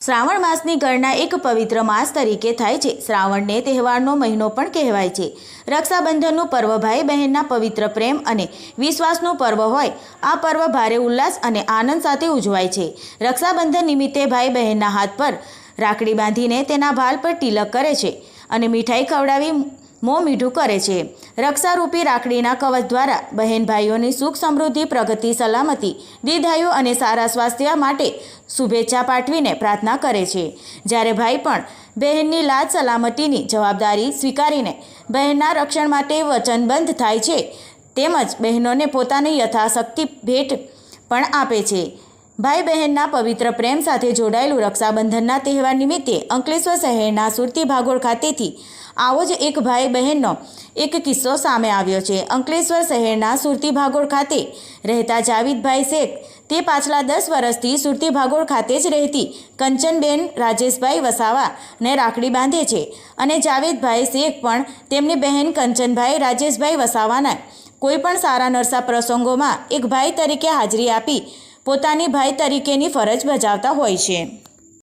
શ્રાવણ માસની ગણના એક પવિત્ર માસ તરીકે થાય છે। શ્રાવણને તહેવારનો મહિનો પણ કહેવાય છે। રક્ષાબંધનનું પર્વ ભાઈ બહેનના પવિત્ર પ્રેમ અને વિશ્વાસનું પર્વ હોય। આ પર્વ ભારે ઉલ્લાસ અને આનંદ સાથે ઉજવાય છે। રક્ષાબંધન નિમિત્તે ભાઈ બહેનના હાથ પર રાખડી બાંધીને તેના ભાલ પર તિલક કરે છે અને મીઠાઈ ખવડાવી મોં મીઠું કરે છે। રક્ષારૂપી રાખડીના કવચ દ્વારા બહેન ભાઈઓની સુખ સમૃદ્ધિ પ્રગતિ સલામતી દીર્ઘાયુ અને સારા સ્વાસ્થ્ય માટે શુભેચ્છા પાઠવીને પ્રાર્થના કરે છે। જ્યારે ભાઈ પણ બહેનની લાજ સલામતીની જવાબદારી સ્વીકારીને બહેનના રક્ષણ માટે વચનબદ્ધ થાય છે તેમજ બહેનોને પોતાની યથાશક્તિ ભેટ પણ આપે છે। ભાઈ બહેનના પવિત્ર પ્રેમ સાથે જોડાયેલું રક્ષાબંધનના તહેવાર નિમિત્તે અંકલેશ્વર શહેરના સુરતી ભાગોળ ખાતેથી આવો જ એક ભાઈ બહેનનો એક કિસ્સો સામે આવ્યો છે। અંકલેશ્વર શહેરના સુરતી ભાગોળ ખાતે રહેતા જાવીદભાઈ શેખ તે પાછલા 10 વર્ષથી સુરતી ભાગોળ ખાતે જ રહેતી કંચનબેન રાજેશભાઈ વસાવાને રાખડી બાંધે છે અને જાવેદભાઈ શેખ પણ તેમની બહેન કંચનભાઈ રાજેશભાઈ વસાવાના કોઈપણ સારા નરસા પ્રસંગોમાં એક ભાઈ તરીકે હાજરી આપી પોતાની ભાઈ તરીકેની ફરજ બજાવતા હોય છે।